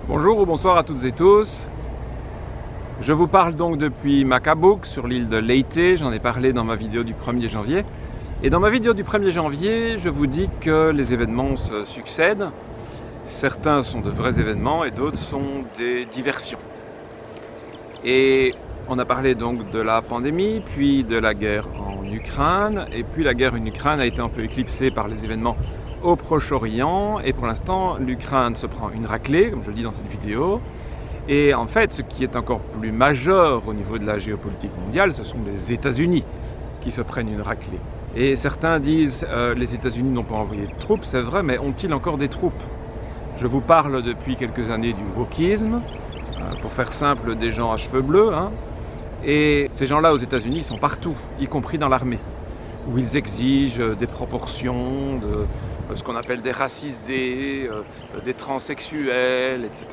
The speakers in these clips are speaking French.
Bonjour ou bonsoir à toutes et tous. Je vous parle donc depuis Makabuk sur l'île de Leyte. J'en ai parlé dans ma vidéo du 1er janvier. Et dans ma vidéo du 1er janvier, je vous dis que les événements se succèdent. Certains sont de vrais événements et d'autres sont des diversions. Et on a parlé donc de la pandémie, puis de la guerre en Ukraine. Et puis la guerre en Ukraine a été un peu éclipsée par les événements au Proche-Orient. Et pour l'instant, l'Ukraine se prend une raclée, comme je le dis dans cette vidéo. Et en fait, ce qui est encore plus majeur au niveau de la géopolitique mondiale, ce sont les États-Unis qui se prennent une raclée. Et certains disent les États-Unis n'ont pas envoyé de troupes, c'est vrai, mais ont-ils encore des troupes? Je vous parle depuis quelques années du wokisme, pour faire simple, des gens à cheveux bleus. Et ces gens-là aux États-Unis sont partout, y compris dans l'armée, où ils exigent des proportions de ce qu'on appelle des racisés, des transsexuels, etc.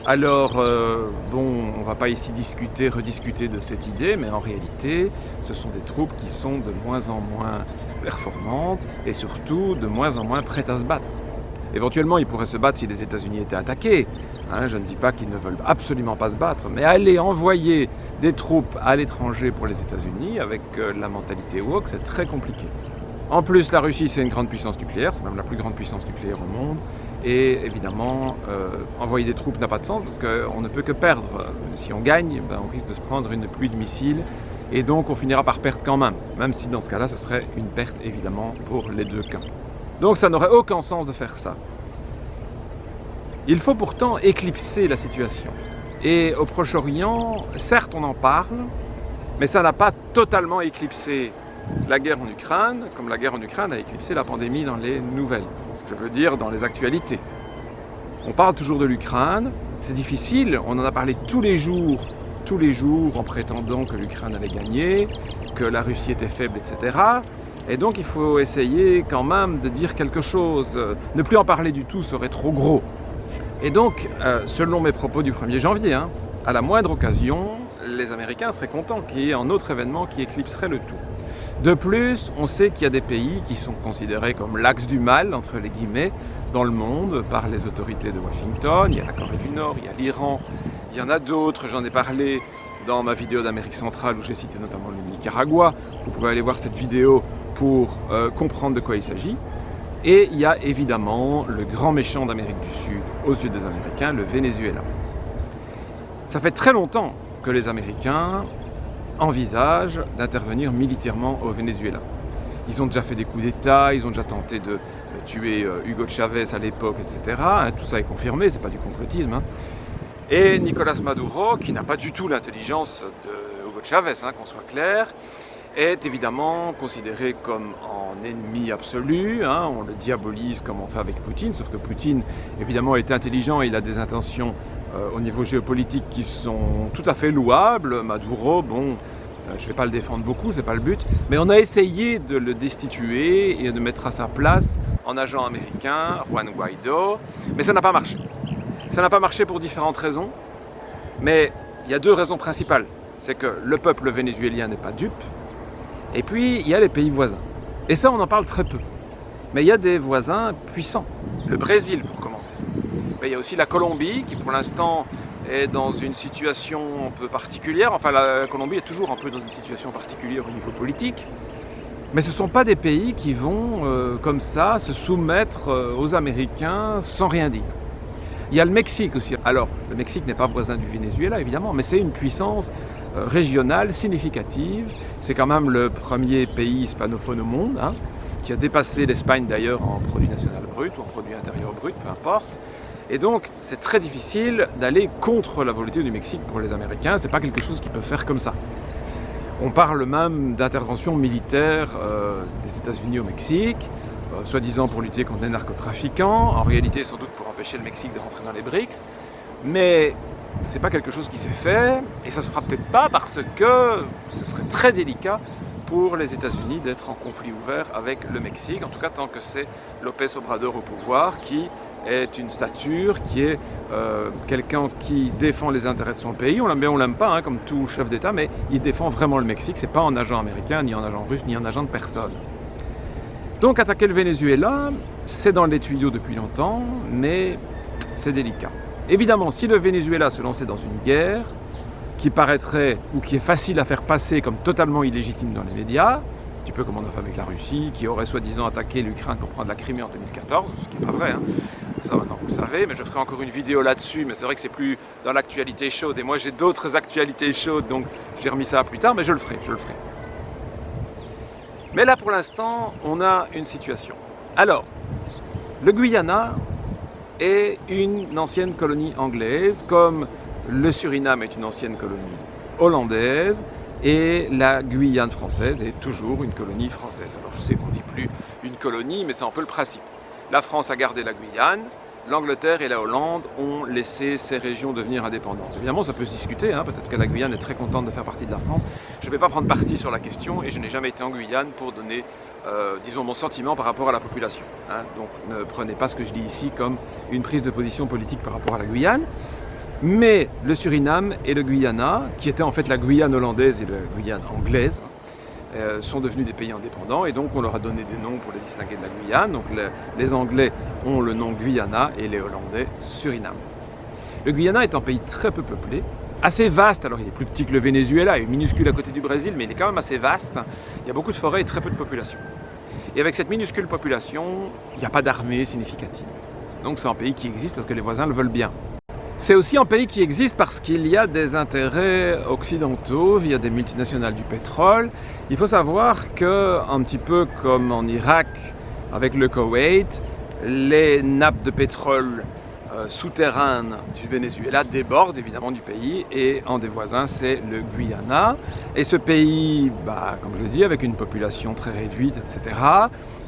Alors, on ne va pas ici rediscuter de cette idée, mais en réalité, ce sont des troupes qui sont de moins en moins performantes et surtout de moins en moins prêtes à se battre. Éventuellement, ils pourraient se battre si les États-Unis étaient attaqués. Je ne dis pas qu'ils ne veulent absolument pas se battre, mais aller envoyer des troupes à l'étranger pour les États-Unis avec la mentalité woke, c'est très compliqué. En plus, la Russie, c'est une grande puissance nucléaire, c'est même la plus grande puissance nucléaire au monde. Et évidemment, envoyer des troupes n'a pas de sens parce qu'on ne peut que perdre. Si on gagne, on risque de se prendre une pluie de missiles et donc on finira par perdre quand même si dans ce cas-là, ce serait une perte évidemment pour les deux camps. Donc ça n'aurait aucun sens de faire ça. Il faut pourtant éclipser la situation. Et au Proche-Orient, certes on en parle, mais ça n'a pas totalement éclipsé la guerre en Ukraine, comme la guerre en Ukraine a éclipsé la pandémie dans les nouvelles. Je veux dire dans les actualités. On parle toujours de l'Ukraine, c'est difficile, on en a parlé tous les jours en prétendant que l'Ukraine allait gagner, que la Russie était faible, etc. Et donc il faut essayer quand même de dire quelque chose. Ne plus en parler du tout serait trop gros. Et donc, selon mes propos du 1er janvier, à la moindre occasion, les Américains seraient contents qu'il y ait un autre événement qui éclipserait le tout. De plus, on sait qu'il y a des pays qui sont considérés comme l'axe du mal, entre les guillemets, dans le monde par les autorités de Washington. Il y a la Corée du Nord, il y a l'Iran, il y en a d'autres, j'en ai parlé dans ma vidéo d'Amérique centrale où j'ai cité notamment le Nicaragua. Vous pouvez aller voir cette vidéo pour comprendre de quoi il s'agit. Et il y a évidemment le grand méchant d'Amérique du Sud aux yeux des Américains, le Venezuela. Ça fait très longtemps que les Américains envisagent d'intervenir militairement au Venezuela. Ils ont déjà fait des coups d'État, ils ont déjà tenté de tuer Hugo Chavez à l'époque, etc. Tout ça est confirmé, c'est pas du complotisme. Et Nicolás Maduro, qui n'a pas du tout l'intelligence de Hugo Chavez, qu'on soit clair, est évidemment considéré comme un ennemi absolu. On le diabolise comme on fait avec Poutine, sauf que Poutine, évidemment, est intelligent, il a des intentions au niveau géopolitique qui sont tout à fait louables. Maduro, je ne vais pas le défendre beaucoup, c'est pas le but, mais on a essayé de le destituer et de mettre à sa place un agent américain, Juan Guaido, mais ça n'a pas marché. Ça n'a pas marché pour différentes raisons, mais il y a deux raisons principales. C'est que le peuple vénézuélien n'est pas dupe, et puis il y a les pays voisins. Et ça, on en parle très peu. Mais il y a des voisins puissants. Le Brésil, pour commencer. Mais il y a aussi la Colombie, qui pour l'instant est dans une situation un peu particulière. Enfin, la Colombie est toujours un peu dans une situation particulière au niveau politique. Mais ce ne sont pas des pays qui vont, comme ça, se soumettre aux Américains sans rien dire. Il y a le Mexique aussi. Alors, le Mexique n'est pas voisin du Venezuela, évidemment, mais c'est une puissance régionale significative. C'est quand même le premier pays hispanophone au monde, qui a dépassé l'Espagne d'ailleurs en produit national brut ou en produit intérieur brut, peu importe. Et donc, c'est très difficile d'aller contre la volonté du Mexique pour les Américains. C'est pas quelque chose qu'ils peuvent faire comme ça. On parle même d'intervention militaire des États-Unis au Mexique, soi-disant pour lutter contre les narcotrafiquants. En réalité, sans doute pour empêcher le Mexique de rentrer dans les BRICS. Mais c'est pas quelque chose qui s'est fait, et ça se fera peut-être pas parce que ce serait très délicat pour les États-Unis d'être en conflit ouvert avec le Mexique, en tout cas tant que c'est López Obrador au pouvoir, qui est une stature, qui est quelqu'un qui défend les intérêts de son pays. On l'aime bien, on l'aime pas, comme tout chef d'État, mais il défend vraiment le Mexique. C'est pas un agent américain, ni un agent russe, ni un agent de personne. Donc attaquer le Venezuela, c'est dans les tuyaux depuis longtemps, mais c'est délicat. Évidemment, si le Venezuela se lançait dans une guerre qui paraîtrait ou qui est facile à faire passer comme totalement illégitime dans les médias, un petit peu comme on a fait avec la Russie, qui aurait soi-disant attaqué l'Ukraine pour prendre la Crimée en 2014, ce qui n'est pas vrai, hein. Ça maintenant vous le savez, mais je ferai encore une vidéo là-dessus, mais c'est vrai que c'est plus dans l'actualité chaude, et moi j'ai d'autres actualités chaudes, donc j'ai remis ça plus tard, mais je le ferai. Mais là pour l'instant, on a une situation. Alors, le Guyana est une ancienne colonie anglaise, comme le Suriname est une ancienne colonie hollandaise, et la Guyane française est toujours une colonie française. Alors je sais qu'on ne dit plus une colonie, mais c'est un peu le principe. La France a gardé la Guyane, l'Angleterre et la Hollande ont laissé ces régions devenir indépendantes. Évidemment, ça peut se discuter, hein. Peut-être que la Guyane est très contente de faire partie de la France. Je ne vais pas prendre parti sur la question et je n'ai jamais été en Guyane pour donner, disons, mon sentiment par rapport à la population, hein. Donc ne prenez pas ce que je dis ici comme une prise de position politique par rapport à la Guyane. Mais le Suriname et le Guyana, qui étaient en fait la Guyane hollandaise et la Guyane anglaise, sont devenus des pays indépendants et donc on leur a donné des noms pour les distinguer de la Guyane. Donc les Anglais ont le nom Guyana et les Hollandais Suriname. Le Guyana est un pays très peu peuplé, assez vaste. Alors il est plus petit que le Venezuela, il est minuscule à côté du Brésil, mais il est quand même assez vaste. Il y a beaucoup de forêts et très peu de population. Et avec cette minuscule population, il n'y a pas d'armée significative. Donc c'est un pays qui existe parce que les voisins le veulent bien. C'est aussi un pays qui existe parce qu'il y a des intérêts occidentaux via des multinationales du pétrole. Il faut savoir que, un petit peu comme en Irak avec le Koweït, les nappes de pétrole souterraines du Venezuela débordent évidemment du pays et un des voisins c'est le Guyana. Et ce pays, comme je l'ai dit, avec une population très réduite, etc.,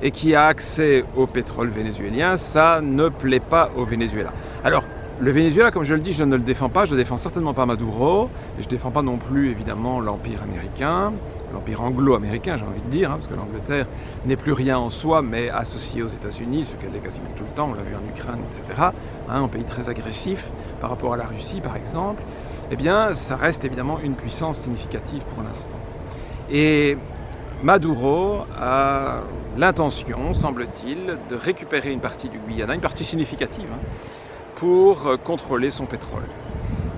et qui a accès au pétrole vénézuélien, ça ne plaît pas au Venezuela. Alors, le Venezuela, comme je le dis, je ne le défends pas, je ne défends certainement pas Maduro, et je ne défends pas non plus évidemment l'Empire américain, l'Empire anglo-américain j'ai envie de dire, hein, parce que l'Angleterre n'est plus rien en soi, mais associée aux États-Unis, ce qu'elle est quasiment tout le temps, on l'a vu en Ukraine, etc., hein, un pays très agressif par rapport à la Russie par exemple, eh bien ça reste évidemment une puissance significative pour l'instant. Et Maduro a l'intention, semble-t-il, de récupérer une partie du Guyana, une partie significative, hein, pour contrôler son pétrole.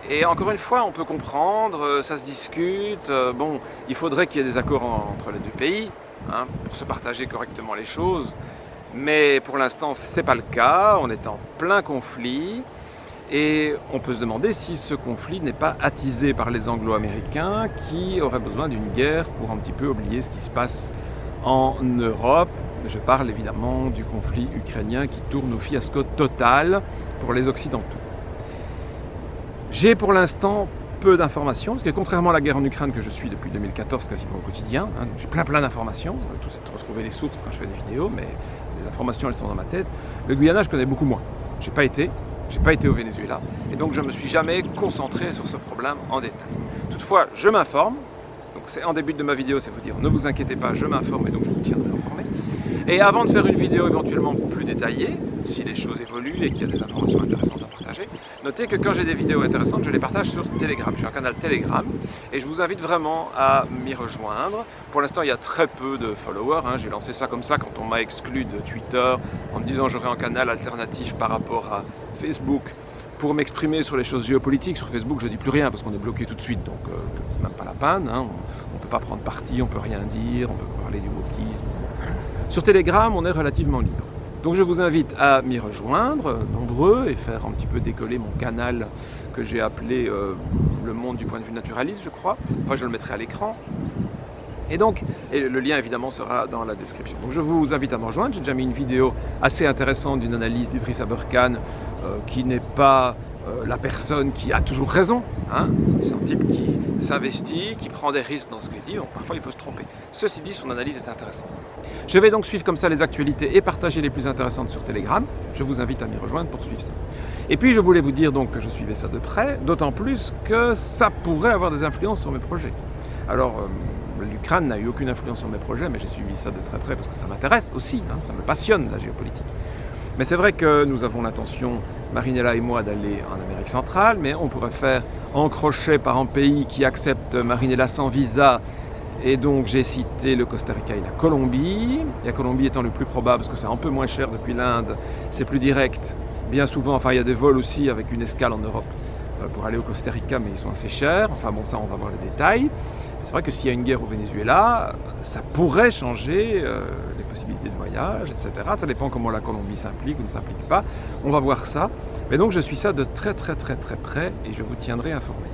Et encore une fois, on peut comprendre, ça se discute, bon, il faudrait qu'il y ait des accords entre les deux pays, hein, pour se partager correctement les choses, mais pour l'instant, ce n'est pas le cas, on est en plein conflit, et on peut se demander si ce conflit n'est pas attisé par les Anglo-Américains qui auraient besoin d'une guerre pour un petit peu oublier ce qui se passe en Europe. Je parle évidemment du conflit ukrainien qui tourne au fiasco total pour les Occidentaux. J'ai pour l'instant peu d'informations, parce que contrairement à la guerre en Ukraine que je suis depuis 2014 quasiment au quotidien, hein, j'ai plein d'informations, tout c'est de retrouver les sources quand je fais des vidéos, mais les informations elles sont dans ma tête. Le Guyana je connais beaucoup moins, j'ai pas été au Venezuela, et donc je ne me suis jamais concentré sur ce problème en détail. Toutefois, je m'informe, donc c'est en début de ma vidéo, c'est vous dire, ne vous inquiétez pas, je m'informe et donc je vous tiendrai informé. Et avant de faire une vidéo éventuellement plus détaillée, si les choses évoluent et qu'il y a des informations intéressantes à partager, notez que quand j'ai des vidéos intéressantes, je les partage sur Telegram. J'ai un canal Telegram et je vous invite vraiment à m'y rejoindre. Pour l'instant, il y a très peu de followers, hein. J'ai lancé ça comme ça quand on m'a exclu de Twitter en me disant j'aurais un canal alternatif par rapport à Facebook pour m'exprimer sur les choses géopolitiques. Sur Facebook, je ne dis plus rien parce qu'on est bloqué tout de suite, donc c'est même pas la peine, hein. On ne peut pas prendre parti, on ne peut rien dire, on peut parler du wokisme. Sur Telegram, on est relativement libre. Donc je vous invite à m'y rejoindre, nombreux, et faire un petit peu décoller mon canal que j'ai appelé Le Monde du point de vue naturaliste, je crois. Enfin, je le mettrai à l'écran. Et donc, le lien évidemment sera dans la description. Donc je vous invite à me rejoindre. J'ai déjà mis une vidéo assez intéressante d'une analyse d'Idriss Aberkane qui n'est pas la personne qui a toujours raison, hein. C'est un type qui s'investit, qui prend des risques dans ce qu'il dit, donc parfois il peut se tromper. Ceci dit, son analyse est intéressante. Je vais donc suivre comme ça les actualités et partager les plus intéressantes sur Telegram. Je vous invite à m'y rejoindre pour suivre ça. Et puis je voulais vous dire donc que je suivais ça de près, d'autant plus que ça pourrait avoir des influences sur mes projets. Alors, l'Ukraine n'a eu aucune influence sur mes projets, mais j'ai suivi ça de très près parce que ça m'intéresse aussi, hein, ça me passionne la géopolitique. Mais c'est vrai que nous avons l'intention, Marinella et moi, d'aller en Amérique centrale, mais on pourrait faire en crochet par un pays qui accepte Marinella sans visa. Et donc j'ai cité le Costa Rica et la Colombie. La Colombie étant le plus probable parce que c'est un peu moins cher depuis l'Inde, c'est plus direct. Bien souvent, enfin il y a des vols aussi avec une escale en Europe pour aller au Costa Rica, mais ils sont assez chers. Enfin bon, ça on va voir les détails. C'est vrai que s'il y a une guerre au Venezuela, ça pourrait changer les possibilités de voyage, etc. Ça dépend comment la Colombie s'implique ou ne s'implique pas. On va voir ça. Mais donc je suis ça de très près et je vous tiendrai informé.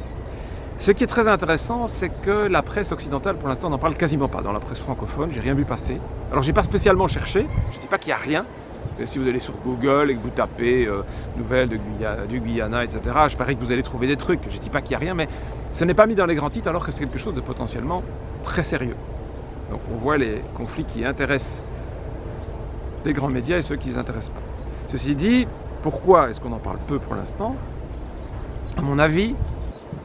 Ce qui est très intéressant, c'est que la presse occidentale, pour l'instant, n'en parle quasiment pas. Dans la presse francophone, j'ai rien vu passer. Alors j'ai pas spécialement cherché, je ne dis pas qu'il n'y a rien. Si vous allez sur Google et que vous tapez nouvelles du Guyana, etc., je parie que vous allez trouver des trucs. Je ne dis pas qu'il n'y a rien, mais ce n'est pas mis dans les grands titres alors que c'est quelque chose de potentiellement très sérieux. Donc on voit les conflits qui intéressent les grands médias et ceux qui ne les intéressent pas. Ceci dit, pourquoi est-ce qu'on en parle peu pour l'instant? À mon avis,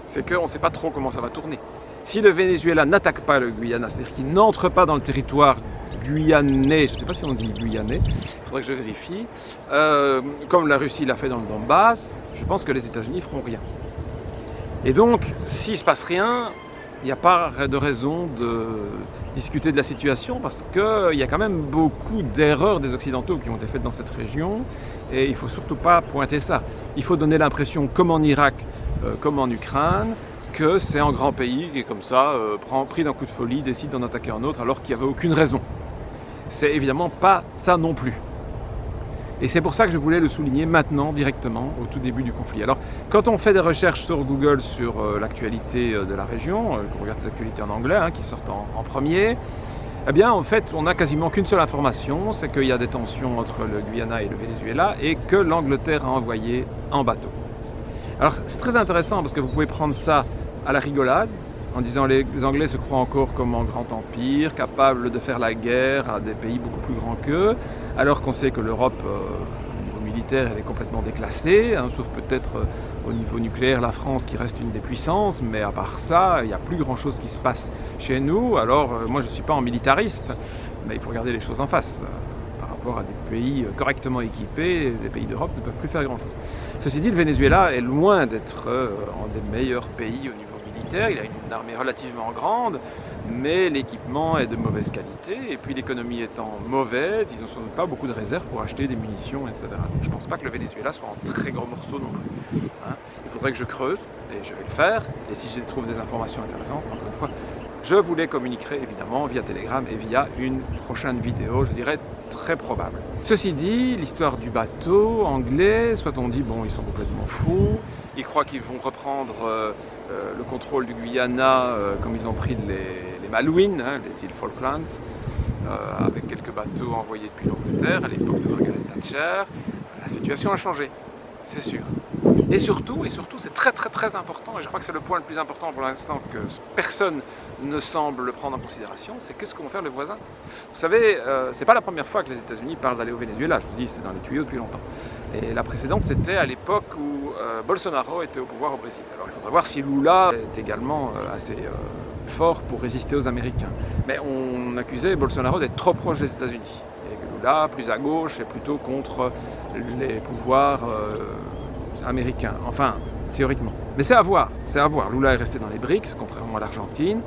c'est qu'on ne sait pas trop comment ça va tourner. Si le Venezuela n'attaque pas le Guyana, c'est-à-dire qu'il n'entre pas dans le territoire guyanais, je ne sais pas si on dit guyanais, il faudrait que je vérifie, comme la Russie l'a fait dans le Donbass, je pense que les États-Unis feront rien. Et donc, s'il ne se passe rien, il n'y a pas de raison de discuter de la situation parce qu'il y a quand même beaucoup d'erreurs des Occidentaux qui ont été faites dans cette région et il ne faut surtout pas pointer ça. Il faut donner l'impression, comme en Irak, comme en Ukraine, que c'est un grand pays qui, comme ça, pris d'un coup de folie, décide d'en attaquer un autre alors qu'il n'y avait aucune raison. C'est évidemment pas ça non plus. Et c'est pour ça que je voulais le souligner maintenant, directement, au tout début du conflit. Alors, quand on fait des recherches sur Google sur l'actualité de la région, qu'on regarde les actualités en anglais, qui sortent en premier, eh bien, en fait, on n'a quasiment qu'une seule information, c'est qu'il y a des tensions entre le Guyana et le Venezuela et que l'Angleterre a envoyé en bateau. Alors, c'est très intéressant parce que vous pouvez prendre ça à la rigolade, en disant les Anglais se croient encore comme un grand empire, capable de faire la guerre à des pays beaucoup plus grands qu'eux, alors qu'on sait que l'Europe, au niveau militaire, elle est complètement déclassée, sauf peut-être au niveau nucléaire, la France qui reste une des puissances, mais à part ça, il n'y a plus grand-chose qui se passe chez nous. Alors, moi je ne suis pas un militariste, mais il faut regarder les choses en face. Par rapport à des pays correctement équipés, les pays d'Europe ne peuvent plus faire grand-chose. Ceci dit, le Venezuela est loin d'être un des meilleurs pays au niveau militaire. Il a une armée relativement grande, mais l'équipement est de mauvaise qualité, et puis l'économie étant mauvaise, ils n'ont sans doute pas beaucoup de réserves pour acheter des munitions, etc. Donc je ne pense pas que le Venezuela soit un très gros morceau non plus. Il faudrait que je creuse, et je vais le faire, et si je trouve des informations intéressantes, encore une fois, je vous les communiquerai évidemment via Telegram et via une prochaine vidéo, je dirais très probable. Ceci dit, l'histoire du bateau anglais, soit on dit, bon, ils sont complètement fous, ils croient qu'ils vont reprendre le contrôle du Guyana comme ils ont pris les Malouines, les îles Falklands, avec quelques bateaux envoyés depuis l'Angleterre à l'époque de Margaret Thatcher. La situation a changé, c'est sûr. Et surtout, c'est très important, et je crois que c'est le point le plus important pour l'instant que personne ne semble prendre en considération, c'est qu'est-ce que vont faire les voisins. Vous savez, c'est pas la première fois que les États-Unis parlent d'aller au Venezuela, je vous dis, c'est dans les tuyaux depuis longtemps. Et la précédente, c'était à l'époque où Bolsonaro était au pouvoir au Brésil. Alors il faudra voir si Lula est également assez fort pour résister aux Américains. Mais on accusait Bolsonaro d'être trop proche des États-Unis. Et que Lula, plus à gauche, est plutôt contre les pouvoirs américains. Enfin, théoriquement. Mais c'est à voir, c'est à voir. Lula est resté dans les BRICS, contrairement à l'Argentine.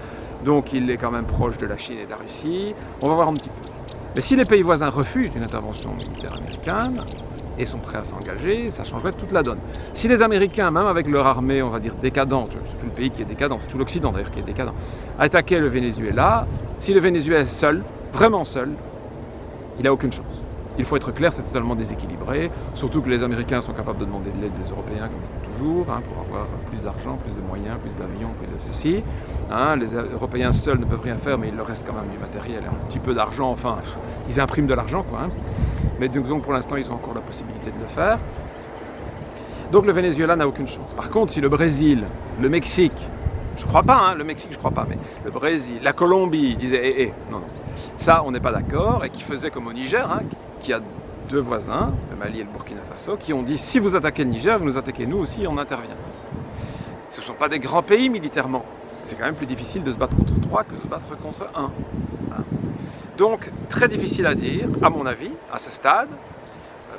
Donc il est quand même proche de la Chine et de la Russie. On va voir un petit peu. Mais si les pays voisins refusent une intervention militaire américaine et sont prêts à s'engager, ça changerait toute la donne. Si les Américains, même avec leur armée, on va dire décadente, c'est tout le pays qui est décadent, c'est tout l'Occident d'ailleurs qui est décadent, attaquaient le Venezuela, si le Venezuela est seul, vraiment seul, il n'a aucune chance. Il faut être clair, c'est totalement déséquilibré, surtout que les Américains sont capables de demander de l'aide des Européens, comme ils font toujours, pour avoir plus d'argent, plus de moyens, plus d'avions, plus de ceci. Les Européens seuls ne peuvent rien faire, mais il leur reste quand même du matériel et un petit peu d'argent, enfin, ils impriment de l'argent, quoi. Mais disons que pour l'instant, ils ont encore la possibilité de le faire. Donc le Venezuela n'a aucune chance. Par contre, si le Brésil, le Mexique, je crois pas, le Mexique, je crois pas, mais le Brésil, la Colombie disaient non, ça, on n'est pas d'accord, et qui faisait comme au Niger, qui a deux voisins, le Mali et le Burkina Faso, qui ont dit si vous attaquez le Niger, vous nous attaquez nous aussi, on intervient. Ce ne sont pas des grands pays militairement. C'est quand même plus difficile de se battre contre 3 que de se battre contre 1. Donc, très difficile à dire, à mon avis, à ce stade,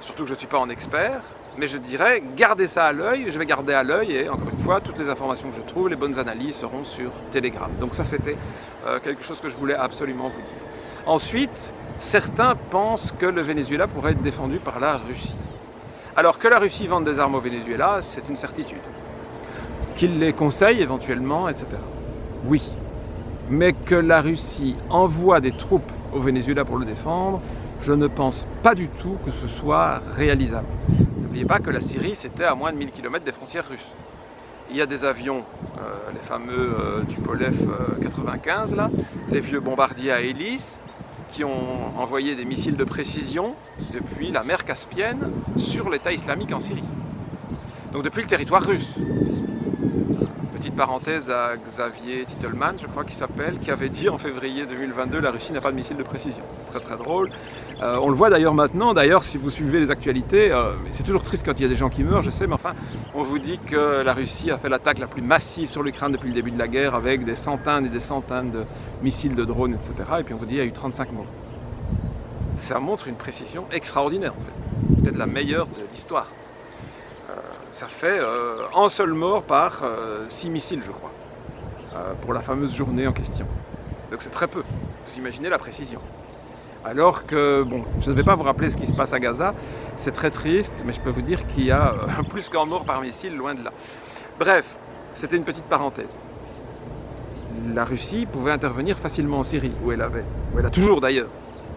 surtout que je ne suis pas un expert, mais je dirais, gardez ça à l'œil, je vais garder à l'œil, et encore une fois, toutes les informations que je trouve, les bonnes analyses seront sur Telegram. Donc ça, c'était quelque chose que je voulais absolument vous dire. Ensuite, certains pensent que le Venezuela pourrait être défendu par la Russie. Alors que la Russie vende des armes au Venezuela, c'est une certitude. Qu'il les conseille éventuellement, etc. Oui. Mais que la Russie envoie des troupes au Venezuela pour le défendre, je ne pense pas du tout que ce soit réalisable. N'oubliez pas que la Syrie, c'était à moins de 1000 km des frontières russes. Il y a des avions, les fameux Tupolev 95, là, les vieux bombardiers à hélice, qui ont envoyé des missiles de précision depuis la mer Caspienne sur l'État islamique en Syrie. Donc depuis le territoire russe. Petite parenthèse à Xavier Titelman, je crois qu'il s'appelle, qui avait dit en février 2022 la Russie n'a pas de missiles de précision. C'est très très drôle. On le voit d'ailleurs maintenant, si vous suivez les actualités, c'est toujours triste quand il y a des gens qui meurent, je sais, mais enfin, on vous dit que la Russie a fait l'attaque la plus massive sur l'Ukraine depuis le début de la guerre avec des centaines et des centaines de missiles, de drones, etc. Et puis on vous dit qu'il y a eu 35 morts. Ça montre une précision extraordinaire en fait, peut-être la meilleure de l'histoire. Ça fait un seul mort par 6 missiles, je crois, pour la fameuse journée en question. Donc c'est très peu. Vous imaginez la précision. Alors que, bon, je ne vais pas vous rappeler ce qui se passe à Gaza, c'est très triste, mais je peux vous dire qu'il y a plus qu'un mort par missile, loin de là. Bref, c'était une petite parenthèse. La Russie pouvait intervenir facilement en Syrie, où elle a toujours d'ailleurs,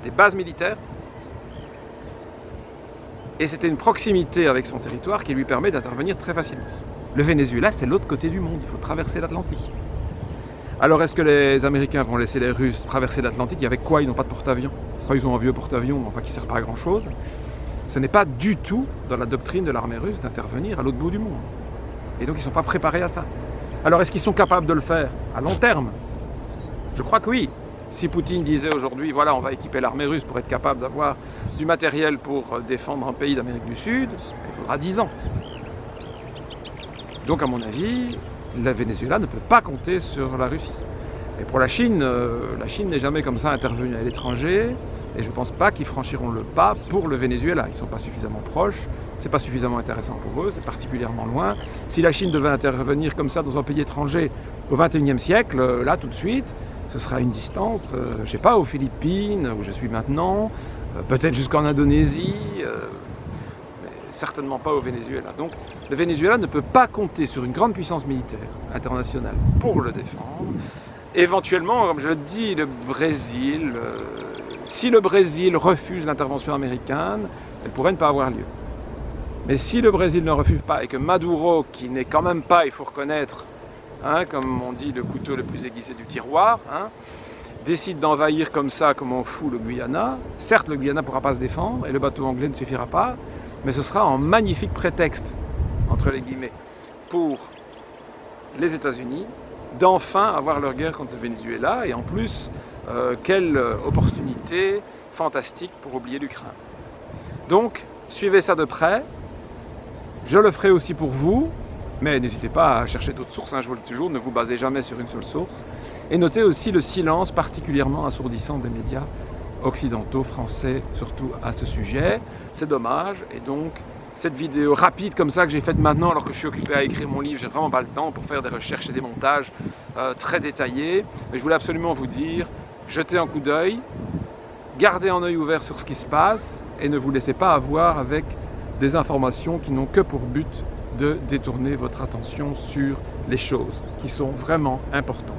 des bases militaires, et c'était une proximité avec son territoire qui lui permet d'intervenir très facilement. Le Venezuela, c'est l'autre côté du monde, il faut traverser l'Atlantique. Alors est-ce que les Américains vont laisser les Russes traverser l'Atlantique et avec quoi? Ils n'ont pas de porte-avions. Enfin, ils ont un vieux porte-avions, mais enfin qui ne sert pas à grand-chose. Ce n'est pas du tout dans la doctrine de l'armée russe d'intervenir à l'autre bout du monde. Et donc ils ne sont pas préparés à ça. Alors est-ce qu'ils sont capables de le faire à long terme? Je crois que oui. Si Poutine disait aujourd'hui, voilà, on va équiper l'armée russe pour être capable d'avoir du matériel pour défendre un pays d'Amérique du Sud, il faudra 10 ans. Donc à mon avis, le Venezuela ne peut pas compter sur la Russie. Et pour la Chine n'est jamais comme ça intervenue à l'étranger, et je ne pense pas qu'ils franchiront le pas pour le Venezuela. Ils ne sont pas suffisamment proches, c'est pas suffisamment intéressant pour eux, c'est particulièrement loin. Si la Chine devait intervenir comme ça dans un pays étranger au XXIe siècle, là tout de suite, ce sera une distance, je ne sais pas, aux Philippines, où je suis maintenant, peut-être jusqu'en Indonésie, mais certainement pas au Venezuela. Donc le Venezuela ne peut pas compter sur une grande puissance militaire internationale pour le défendre. Éventuellement, comme je le dis, le Brésil, si le Brésil refuse l'intervention américaine, elle pourrait ne pas avoir lieu. Mais si le Brésil ne refuse pas et que Maduro, qui n'est quand même pas, il faut reconnaître, comme on dit, le couteau le plus aiguisé du tiroir, décide d'envahir comme ça, comme on fout le Guyana. Certes, le Guyana ne pourra pas se défendre et le bateau anglais ne suffira pas, mais ce sera un magnifique prétexte, entre les guillemets, pour les États-Unis d'enfin avoir leur guerre contre le Venezuela. Et en plus, quelle opportunité fantastique pour oublier l'Ukraine. Donc, suivez ça de près. Je le ferai aussi pour vous. Mais n'hésitez pas à chercher d'autres sources, je vous le dis toujours, ne vous basez jamais sur une seule source. Et notez aussi le silence particulièrement assourdissant des médias occidentaux, français, surtout à ce sujet. C'est dommage, et donc cette vidéo rapide comme ça que j'ai faite maintenant alors que je suis occupé à écrire mon livre, j'ai vraiment pas le temps pour faire des recherches et des montages très détaillés. Mais je voulais absolument vous dire, jetez un coup d'œil, gardez un œil ouvert sur ce qui se passe, et ne vous laissez pas avoir avec des informations qui n'ont que pour but de détourner votre attention sur les choses qui sont vraiment importantes.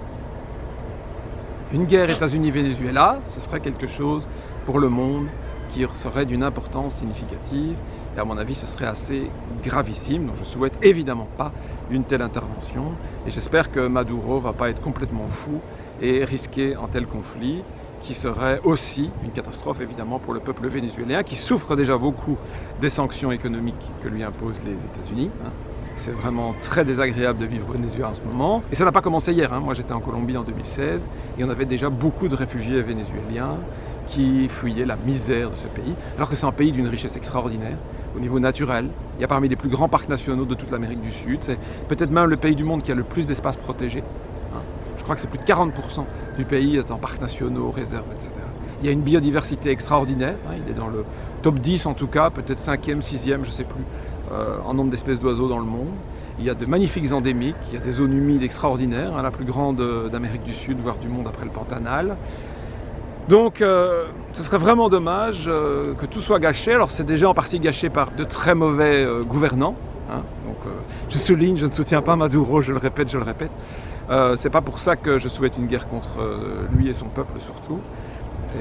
Une guerre États-Unis-Venezuela, ce serait quelque chose pour le monde qui serait d'une importance significative et à mon avis ce serait assez gravissime, donc je ne souhaite évidemment pas une telle intervention et j'espère que Maduro ne va pas être complètement fou et risquer un tel conflit qui serait aussi une catastrophe évidemment pour le peuple vénézuélien qui souffre déjà beaucoup des sanctions économiques que lui imposent les États-Unis. C'est vraiment très désagréable de vivre au Venezuela en ce moment. Et ça n'a pas commencé hier. Moi j'étais en Colombie en 2016 et on avait déjà beaucoup de réfugiés vénézuéliens qui fuyaient la misère de ce pays, alors que c'est un pays d'une richesse extraordinaire au niveau naturel. Il y a parmi les plus grands parcs nationaux de toute l'Amérique du Sud. C'est peut-être même le pays du monde qui a le plus d'espaces protégés. Je crois que c'est plus de 40% du pays est en parcs nationaux, réserves, etc. Il y a une biodiversité extraordinaire, il est dans le top 10 en tout cas, peut-être 5e, 6e, je ne sais plus, en nombre d'espèces d'oiseaux dans le monde. Il y a de magnifiques endémiques, il y a des zones humides extraordinaires, la plus grande d'Amérique du Sud, voire du monde après le Pantanal. Donc ce serait vraiment dommage que tout soit gâché. Alors c'est déjà en partie gâché par de très mauvais gouvernants. Hein. Donc je souligne, je ne soutiens pas Maduro, je le répète. C'est pas pour ça que je souhaite une guerre contre lui et son peuple surtout.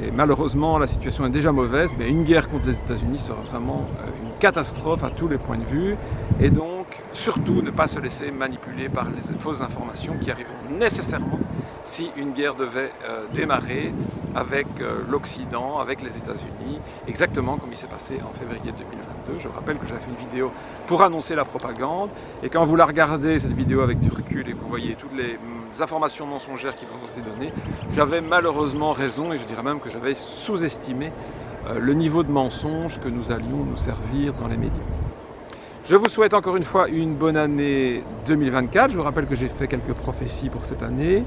Et malheureusement, la situation est déjà mauvaise, mais une guerre contre les États-Unis sera vraiment une catastrophe à tous les points de vue. Et donc, surtout, ne pas se laisser manipuler par les fausses informations qui arriveront nécessairement si une guerre devait démarrer avec l'Occident, avec les États-Unis, exactement comme il s'est passé en février 2022. Je rappelle que j'avais fait une vidéo pour annoncer la propagande, et quand vous la regardez, cette vidéo avec du recul, et que vous voyez toutes les informations mensongères qui vous ont été données, j'avais malheureusement raison, et je dirais même que j'avais sous-estimé le niveau de mensonge que nous allions nous servir dans les médias. Je vous souhaite encore une fois une bonne année 2024. Je vous rappelle que j'ai fait quelques prophéties pour cette année.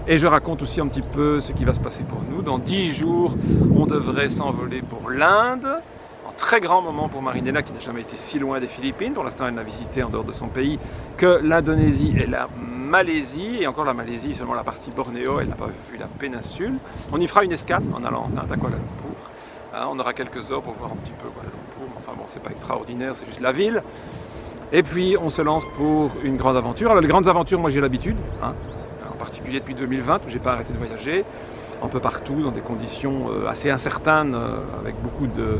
Et je raconte aussi un petit peu ce qui va se passer pour nous. Dans 10 jours, on devrait s'envoler pour l'Inde. Un très grand moment pour Marinella qui n'a jamais été si loin des Philippines. Pour l'instant, elle n'a visité en dehors de son pays que l'Indonésie et la Malaisie. Et encore la Malaisie, seulement la partie Bornéo, elle n'a pas vu la péninsule. On y fera une escale en allant en Inde à Kuala Lumpur. On aura quelques heures pour voir un petit peu Kuala Lumpur. Enfin bon, c'est pas extraordinaire, c'est juste la ville. Et puis on se lance pour une grande aventure. Alors les grandes aventures, moi j'ai l'habitude. En particulier depuis 2020 où j'ai pas arrêté de voyager un peu partout dans des conditions assez incertaines avec beaucoup de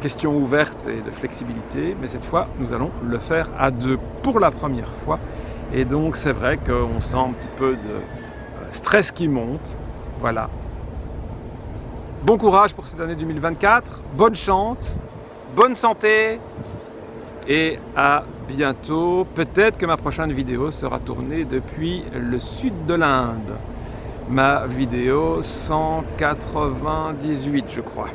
questions ouvertes et de flexibilité, mais cette fois nous allons le faire à deux pour la première fois, et donc c'est vrai qu'on sent un petit peu de stress qui monte. Voilà, bon courage pour cette année 2024, bonne chance, bonne santé et à bientôt. Peut-être que ma prochaine vidéo sera tournée depuis le sud de l'Inde. Ma vidéo 198, je crois.